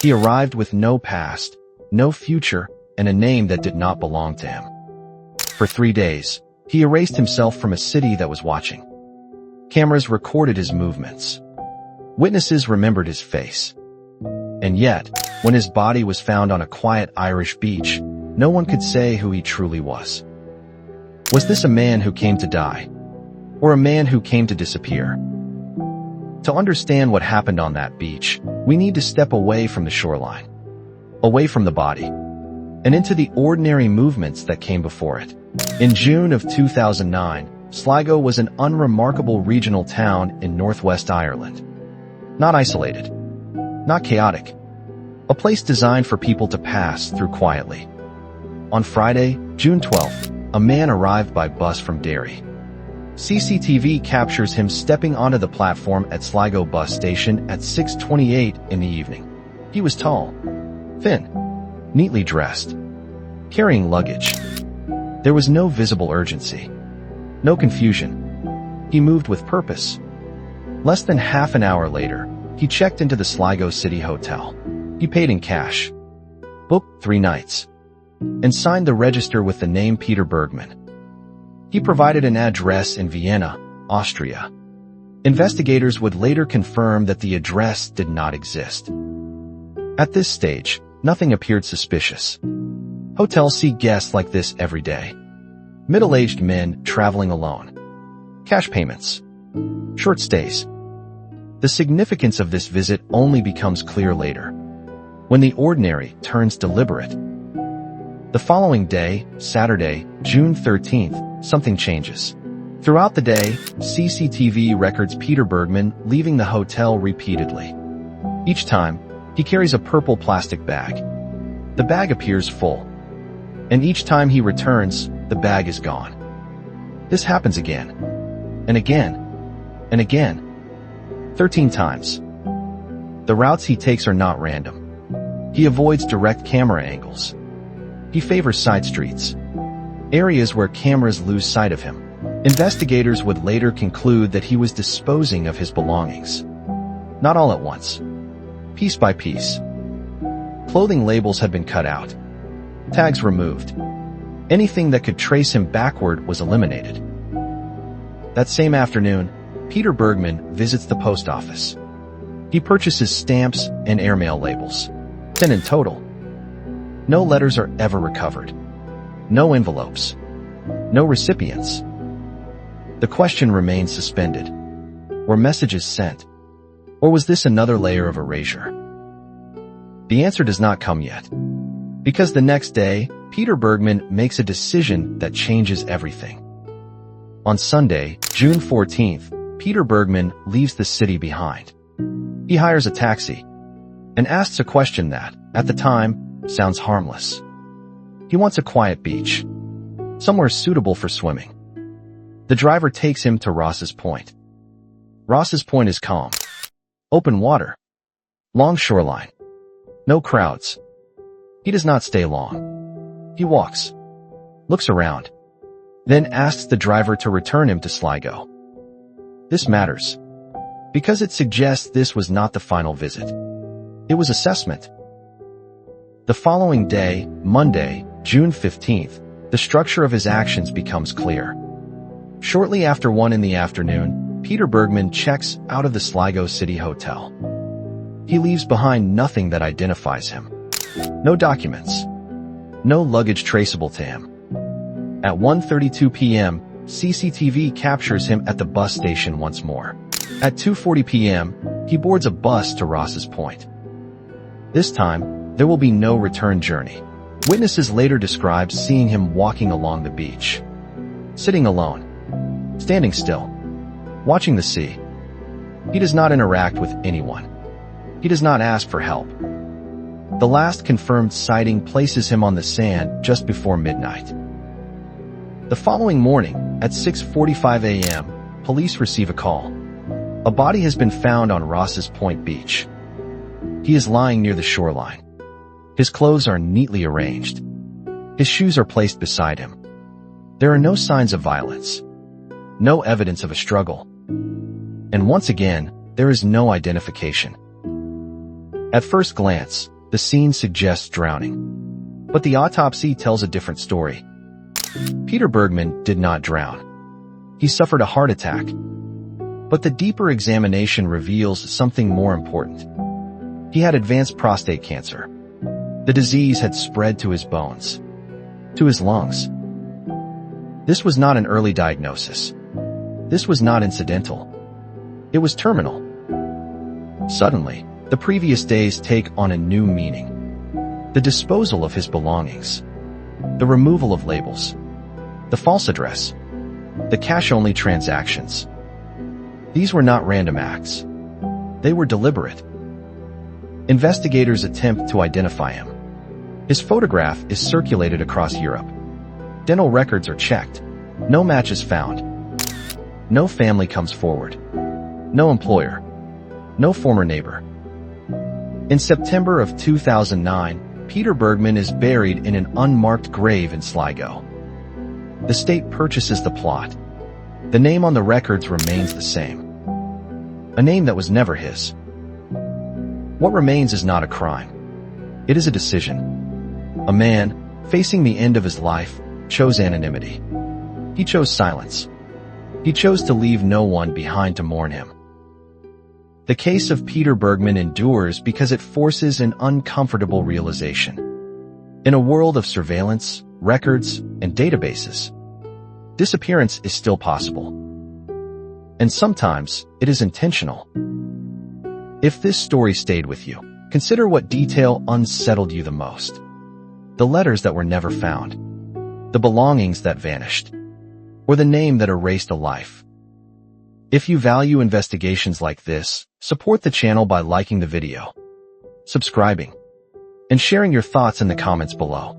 He arrived with no past, no future, and a name that did not belong to him. For 3 days, he erased himself from a city that was watching. Cameras recorded his movements. Witnesses remembered his face. And yet, when his body was found on a quiet Irish beach, no one could say who he truly was. Was this a man who came to die? Or a man who came to disappear? To understand what happened on that beach, we need to step away from the shoreline, away from the body, and into the ordinary movements that came before it. In June of 2009, Sligo was an unremarkable regional town in northwest Ireland. Not isolated, not chaotic, a place designed for people to pass through quietly. On Friday, June 12th, a man arrived by bus from Derry. CCTV captures him stepping onto the platform at Sligo bus station at 6:28 in the evening. He was tall, thin, neatly dressed, carrying luggage. There was no visible urgency, no confusion. He moved with purpose. Less than half an hour later, he checked into the Sligo City Hotel. He paid in cash, booked 3 nights, and signed the register with the name Peter Bergmann. He provided an address in Vienna, Austria. Investigators would later confirm that the address did not exist. At this stage, nothing appeared suspicious. Hotels see guests like this every day. Middle-aged men traveling alone. Cash payments. Short stays. The significance of this visit only becomes clear later, when the ordinary turns deliberate. The following day, Saturday, June 13th, something changes. Throughout the day, CCTV records Peter Bergmann leaving the hotel repeatedly. Each time, he carries a purple plastic bag. The bag appears full. And each time he returns, the bag is gone. This happens again, and again, and again. 13 times. The routes he takes are not random. He avoids direct camera angles. He favors side streets, areas where cameras lose sight of him. Investigators would later conclude that he was disposing of his belongings. Not all at once. Piece by piece. Clothing labels had been cut out. Tags removed. Anything that could trace him backward was eliminated. That same afternoon, Peter Bergmann visits the post office. He purchases stamps and airmail labels. 10 in total. No letters are ever recovered. No envelopes. No recipients. The question remains suspended. Were messages sent? Or was this another layer of erasure? The answer does not come yet. Because the next day, Peter Bergmann makes a decision that changes everything. On Sunday, June 14th, Peter Bergmann leaves the city behind. He hires a taxi and asks a question that, at the time, sounds harmless. He wants a quiet beach, somewhere suitable for swimming. The driver takes him to Ross's Point. Ross's Point is calm. Open water. Long shoreline. No crowds. He does not stay long. He walks, looks around, then asks the driver to return him to Sligo. This matters, because it suggests this was not the final visit. It was assessment. The following day, Monday, June 15th, the structure of his actions becomes clear. Shortly after 1 in the afternoon, Peter Bergmann checks out of the Sligo City Hotel. He leaves behind nothing that identifies him. No documents. No luggage traceable to him. At 1:32 p.m., CCTV captures him at the bus station once more. At 2:40 p.m., he boards a bus to Ross's Point. This time, there will be no return journey. Witnesses later describe seeing him walking along the beach, sitting alone, standing still, watching the sea. He does not interact with anyone. He does not ask for help. The last confirmed sighting places him on the sand just before midnight. The following morning, at 6:45 a.m., police receive a call. A body has been found on Ross's Point Beach. He is lying near the shoreline. His clothes are neatly arranged. His shoes are placed beside him. There are no signs of violence. No evidence of a struggle. And once again, there is no identification. At first glance, the scene suggests drowning. But the autopsy tells a different story. Peter Bergmann did not drown. He suffered a heart attack. But the deeper examination reveals something more important. He had advanced prostate cancer. The disease had spread to his bones, to his lungs. This was not an early diagnosis. This was not incidental. It was terminal. Suddenly, the previous days take on a new meaning. The disposal of his belongings, the removal of labels, the false address, the cash-only transactions. These were not random acts. They were deliberate. Investigators attempt to identify him. His photograph is circulated across Europe. Dental records are checked. No match is found. No family comes forward. No employer. No former neighbor. In September of 2009, Peter Bergmann is buried in an unmarked grave in Sligo. The state purchases the plot. The name on the records remains the same. A name that was never his. What remains is not a crime. It is a decision. A man, facing the end of his life, chose anonymity. He chose silence. He chose to leave no one behind to mourn him. The case of Peter Bergmann endures because it forces an uncomfortable realization. In a world of surveillance, records, and databases, disappearance is still possible. And sometimes, it is intentional. If this story stayed with you, consider what detail unsettled you the most. The letters that were never found, the belongings that vanished, or the name that erased a life. If you value investigations like this, support the channel by liking the video, subscribing, and sharing your thoughts in the comments below.